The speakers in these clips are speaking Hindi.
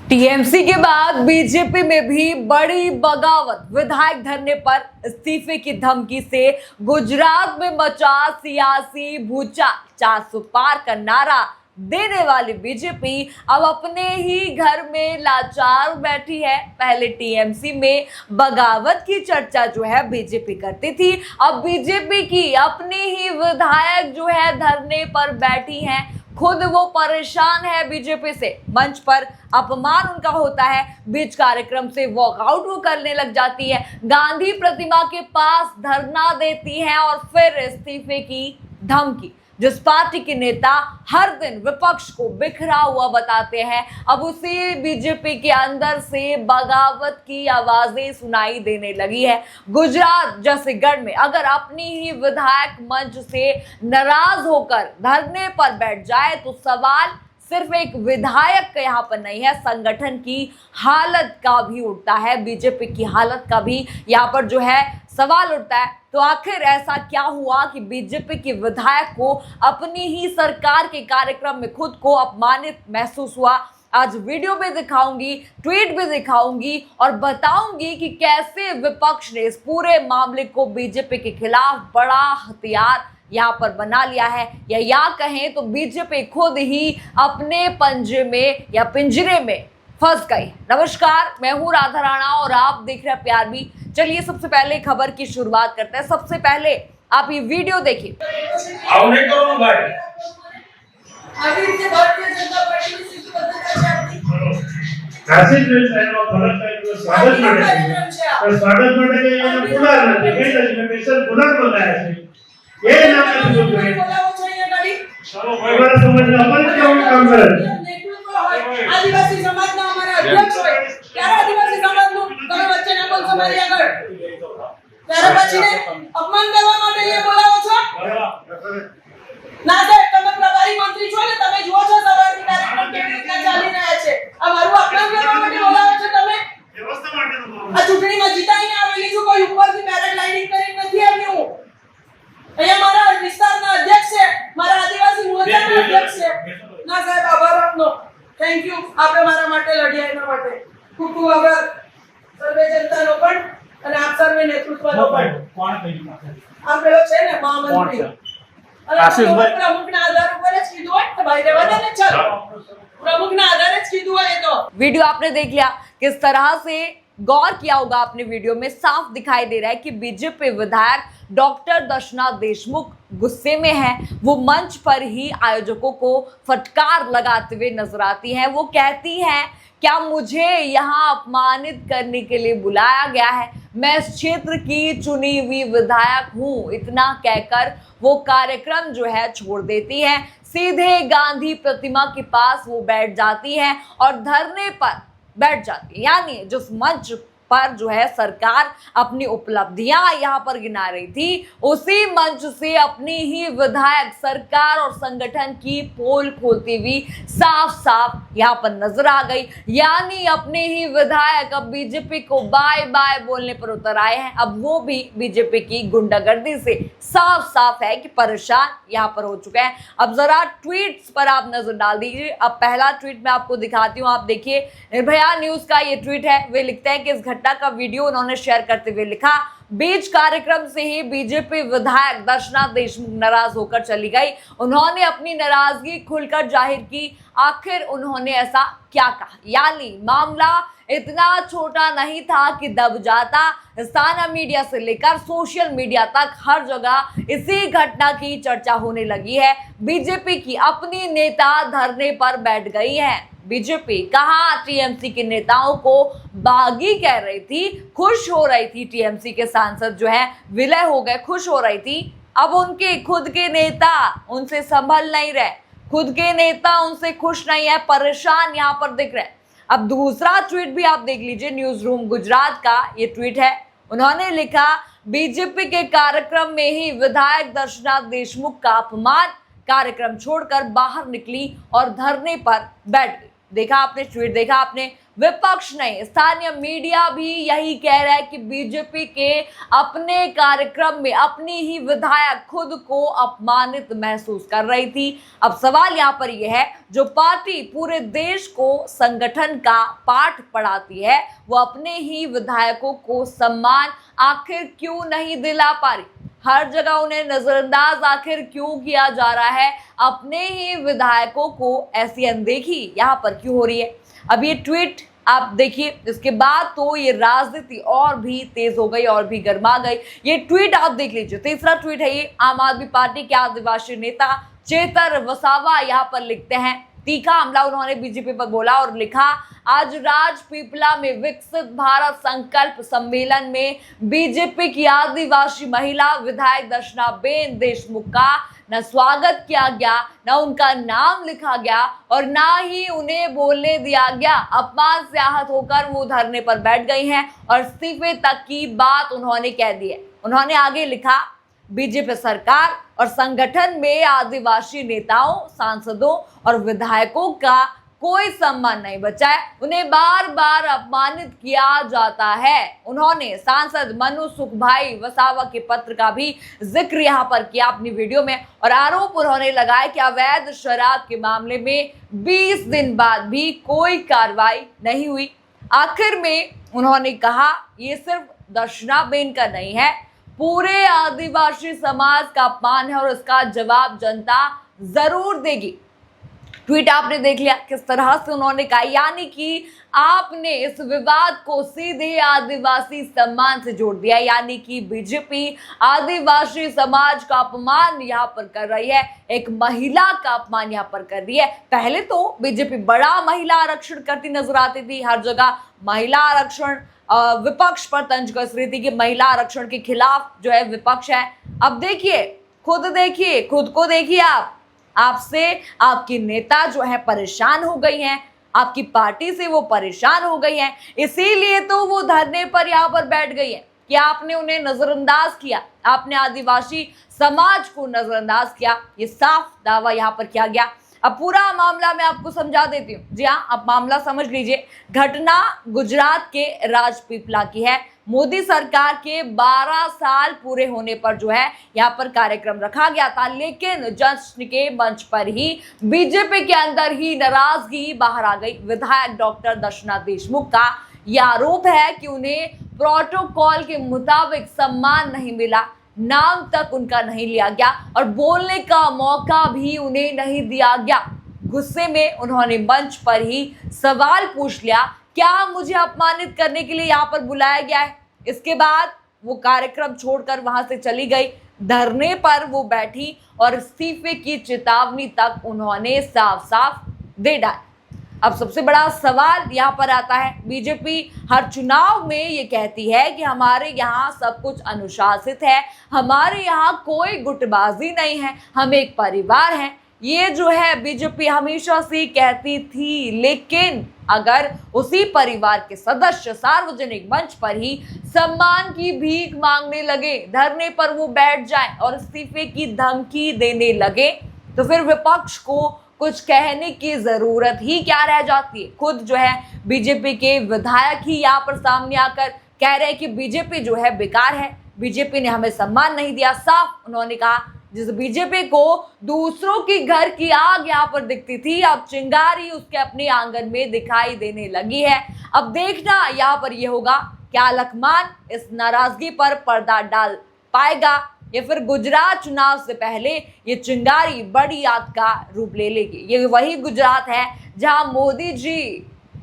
टीएमसी के बाद बीजेपी में भी बड़ी बगावत। विधायक धरने पर इस्तीफे की धमकी से गुजरात में मचा सियासी भूचाल। 400 पार का नारा देने वाली बीजेपी अब अपने ही घर में लाचार बैठी है। पहले टीएमसी में बगावत की चर्चा जो है बीजेपी करती थी, अब बीजेपी की अपनी ही विधायक जो है धरने पर बैठी हैं। खुद वो परेशान है बीजेपी से, मंच पर अपमान उनका होता है, बीच कार्यक्रम से वॉकआउट वो करने लग जाती है, गांधी प्रतिमा के पास धरना देती है और फिर इस्तीफे की धमकी। जिस पार्टी के नेता हर दिन विपक्ष को बिखरा हुआ बताते हैं, अब उसी बीजेपी के अंदर से बगावत की आवाजें सुनाई देने लगी है। गुजरात जैसे गढ़ में अगर अपनी ही विधायक मंच से नाराज होकर धरने पर बैठ जाए तो सवाल सिर्फ एक विधायक का यहाँ पर नहीं है, संगठन की हालत का भी उठता है, बीजेपी की हालत का भी यहाँ पर जो है सवाल उठता है। तो आखिर ऐसा क्या हुआ कि बीजेपी के विधायक को अपनी ही सरकार के कार्यक्रम में खुद को अपमानित महसूस हुआ? आज वीडियो में दिखाऊंगी, ट्वीट भी दिखाऊंगी और बताऊंगी कि कैसे विपक्ष ने इस पूरे मामले को बीजेपी के खिलाफ बड़ा हथियार यहाँ पर बना लिया है, या कहें तो बीजेपी खुद ही अपने पंजे में या पिंजरे में फंस गई। नमस्कार, मैं हूँ राधा राणा और आप देख रहे हैं प्यार भी। चलिए सबसे पहले खबर की शुरुआत करते हैं। सबसे पहले आप ये वीडियो देखिए। આદિવાસી સમાજના અમારા અધ્યક્ષ હોય ત્યારે આદિવાસી સમાજનું તમે વચ્ચે ના બોલશો મારી આગળ ત્યારે પછી અપમાન કરવા માટે એ બોલાવો છો ના સાહેબ તમે પ્રભારી મંત્રી છો ને તમે જુઓ છો સવારની કાર્યક્રમ કેવી રીતના ચાલી રહ્યા છે આ મારું અપમાન કરવા માટે બોલાવો છો તમે વ્યવસ્થા માટે આ ચૂંટણીમાં જીતાઈને આવેલી છું કોઈ ઉપરથી પેરાગ્લાઇડિંગ કરીને નથી આવી હું અહીંયા મારા વિસ્તારના અધ્યક્ષ છે મારા આદિવાસી મોરચાના અધ્યક્ષ છે ના સાહેબ આભાર આપનો थैंक यू आपे मारा माटे लड़िया एना माटे खूब खूब आभार सर्वे जनतानो पण અને આપ સર્વે નેતૃત્વનો પણ કોણ કહ્યું આ પેલો છે ને મહામંત્રી આશીષભાઈ પ્રમુખના આધાર ઉપર જ કીધું હોય તો ભાઈ રહેવા દે ને ચલ प्रमुखના આધારે જ કીધું હોય તો। वीडियो आपने देख लिया, किस तरह से गौर किया होगा आपने वीडियो में, साफ दिखाई दे रहा है कि बीजेपी विधायक डॉक्टर दर्शना देशमुख गुस्से में है। वो मंच पर ही आयोजकों को फटकार लगाते हुए नजर आती हैं। वो कहती हैं, क्या मुझे यहाँ अपमानित करने के लिए बुलाया गया है? मैं इस क्षेत्र की चुनी हुई विधायक हूँ। इतना कहकर वो कार्यक्रम जो है छोड़ देती है, सीधे गांधी प्रतिमा के पास वो बैठ जाती है और धरने पर बैठ जाती है। यानी जिस मंच पर जो है सरकार अपनी उपलब्धियां यहाँ पर गिना रही थी, उसी मंच से अपनी ही विधायक सरकार और संगठन की पोल खोलती हुई साफ साफ यहाँ पर नजर आ गई। यानी अपने ही विधायक अब बीजेपी को बाय बाय बोलने पर उतर आए हैं। अब वो भी बीजेपी की गुंडागर्दी से साफ साफ है कि परेशान यहाँ पर हो चुके हैं। अब जरा ट्वीट्स पर आप नजर डाल दीजिए। अब पहला ट्वीट मैं आपको दिखाती हूँ, आप देखिए। निर्भया न्यूज का ये ट्वीट है। वे लिखते हैं कि इस घटना का वीडियो उन्होंने शेयर करते हुए लिखा, बीच कार्यक्रम से ही बीजेपी विधायक दर्शना देशमुख नाराज होकर चली गई। उन्होंने अपनी नाराजगी खुलकर जाहिर की। आखिर उन्होंने ऐसा क्या कहा? यानी मामला इतना छोटा नहीं था कि दब जाता। स्थानीय मीडिया से लेकर सोशल मीडिया तक हर जगह इसी घटना की चर्चा होने लगी है। बीजेपी की अपनी नेता धरने पर बैठ गई है। बीजेपी कहाँ टीएमसी के नेताओं को बागी कह रही थी, खुश हो रही थी। टीएमसी के सांसद जो है विलय हो गए, खुश हो रही थी। अब उनके खुद के नेता उनसे संभल नहीं रहे, खुद के नेता उनसे खुश नहीं है, परेशान यहाँ पर दिख रहे हैं। अब दूसरा ट्वीट भी आप देख लीजिए, न्यूज रूम गुजरात का ये ट्वीट है। उन्होंने लिखा, बीजेपी के कार्यक्रम में ही विधायक दर्शना देशमुख का अपमान, कार्यक्रम छोड़कर बाहर निकली और धरने पर बैठ गई। देखा आपने, ट्वीट देखा आपने, विपक्ष नहीं स्थानीय मीडिया भी यही कह रहा है कि बीजेपी के अपने कार्यक्रम में अपनी ही विधायक खुद को अपमानित महसूस कर रही थी। अब सवाल यहाँ पर यह है, जो पार्टी पूरे देश को संगठन का पाठ पढ़ाती है, वो अपने ही विधायकों को सम्मान आखिर क्यों नहीं दिला पा रही? हर जगह उन्हें नजरअंदाज आखिर क्यों किया जा रहा है? अपने ही विधायकों को ऐसी अनदेखी यहाँ पर क्यों हो रही है? अब ये ट्वीट आप देखिए, इसके बाद तो ये राजनीति और भी तेज हो गई और भी गर्मा गई। ये ट्वीट आप देख लीजिए, तीसरा ट्वीट है ये। आम आदमी पार्टी के आदिवासी नेता चेतर वसावा यहाँ पर लिखते हैं, तीखा हमला उन्होंने बीजेपी पर बोला और लिखा, आज राजपीपला में विकसित भारत संकल्प सम्मेलन में बीजेपी की आदिवासी महिला विधायक दर्शनाबेन देशमुख का न स्वागत किया गया, न उनका नाम लिखा गया और ना ही उन्हें बोलने दिया गया। अपमान से आहत होकर वो धरने पर बैठ गई हैं और इस्तीफे तक की बात उन्होंने कह दी है। उन्होंने आगे लिखा, बीजेपी सरकार और संगठन में आदिवासी नेताओं, सांसदों और विधायकों का कोई सम्मान नहीं बचा है, उन्हें बार बार अपमानित किया जाता है। उन्होंने सांसद मनु सुखभाई वसावा के पत्र का भी जिक्र यहाँ पर किया अपनी वीडियो में और आरोप उन्होंने लगाया कि अवैध शराब के मामले में 20 दिन बाद भी कोई कार्रवाई नहीं हुई। आखिर में उन्होंने कहा, ये सिर्फ दर्शनाबेन का नहीं है, पूरे आदिवासी समाज का अपमान है और इसका जवाब जनता जरूर देगी। ट्वीट आपने देख लिया किस तरह से उन्होंने कहा, यानी कि आपने इस विवाद को सीधे आदिवासी सम्मान से जोड़ दिया, यानी कि बीजेपी आदिवासी समाज का अपमान यहाँ पर कर रही है, एक महिला का अपमान यहाँ पर कर रही है। पहले तो बीजेपी बड़ा महिला आरक्षण करती नजर आती थी, हर जगह महिला आरक्षण, विपक्ष पर तंज कस रही थी कि महिला आरक्षण के खिलाफ जो है विपक्ष है। अब देखिए, खुद को देखिए, आपसे आपकी नेता जो है परेशान हो गई हैं, आपकी पार्टी से वो परेशान हो गई हैं, इसीलिए तो वो धरने पर यहाँ पर बैठ गई है कि आपने उन्हें नजरअंदाज किया, आपने आदिवासी समाज को नजरअंदाज किया। ये साफ दावा यहाँ पर किया गया। अब पूरा मामला मैं आपको समझा देती हूँ। जी हाँ, आप मामला समझ लीजिए। घटना गुजरात के राजपीपला की है। मोदी सरकार के 12 साल पूरे होने पर जो है यहाँ पर कार्यक्रम रखा गया था, लेकिन जश्न के मंच पर ही बीजेपी के अंदर ही नाराजगी बाहर आ गई। विधायक डॉक्टर दर्शना देशमुख का यह आरोप है कि उन्हें प्रोटोकॉल के मुताबिक सम्मान नहीं मिला, नाम तक उनका नहीं लिया गया और बोलने का मौका भी उन्हें नहीं दिया गया। गुस्से में उन्होंने मंच पर ही सवाल पूछ लिया, क्या मुझे अपमानित करने के लिए यहाँ पर बुलाया गया है? इसके बाद वो कार्यक्रम छोड़कर वहां से चली गई, धरने पर वो बैठी और इस्तीफे की चेतावनी तक उन्होंने साफ साफ दे डाली। अब सबसे बड़ा सवाल यहाँ पर आता है, बीजेपी हर चुनाव में ये कहती है कि हमारे यहाँ सब कुछ अनुशासित है, हमारे यहाँ कोई गुटबाजी नहीं है, हम एक परिवार हैं। ये जो है बीजेपी हमेशा से कहती थी, लेकिन अगर उसी परिवार के सदस्य सार्वजनिक मंच पर ही सम्मान की भीख मांगने लगे, धरने पर वो बैठ जाएं और इस्तीफे की धमकी देने लगे, तो फिर विपक्ष को कुछ कहने की जरूरत ही क्या रह जाती है। खुद जो है बीजेपी के विधायक ही यहाँ पर सामने आकर कह रहे हैं कि बीजेपी जो है बेकार है, बीजेपी ने हमें सम्मान नहीं दिया। साफ उन्होंने कहा, जिस बीजेपी को दूसरों की घर की आग यहाँ पर दिखती थी, अब चिंगारी उसके अपने आंगन में दिखाई देने लगी है। अब देखना यहाँ पर ये होगा, क्या लखमान इस नाराजगी पर पर्दा डाल पाएगा या फिर गुजरात चुनाव से पहले ये चिंगारी बड़ी आग का रूप ले लेगी। ये वही गुजरात है जहां मोदी जी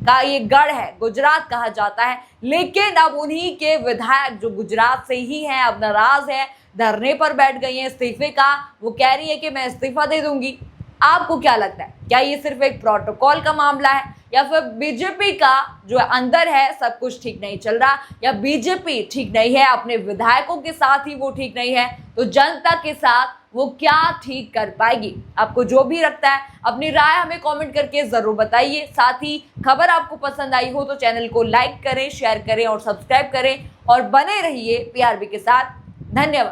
का ये गढ़ है, गुजरात कहा जाता है, लेकिन अब उन्हीं के विधायक जो गुजरात से ही हैं अब नाराज है, धरने पर बैठ गई हैं इस्तीफे का। वो कह रही है कि मैं इस्तीफा दे दूंगी। आपको क्या लगता है, क्या ये सिर्फ एक प्रोटोकॉल का मामला है या फिर बीजेपी का जो अंदर है सब कुछ ठीक नहीं चल रहा, या बीजेपी ठीक नहीं है, अपने विधायकों के साथ ही वो ठीक नहीं है, तो जनता के साथ वो क्या ठीक कर पाएगी? आपको जो भी लगता है अपनी राय हमें कमेंट करके जरूर बताइए। साथ ही खबर आपको पसंद आई हो तो चैनल को लाइक करें, शेयर करें और सब्सक्राइब करें और बने रहिए PRB के साथ। धन्यवाद।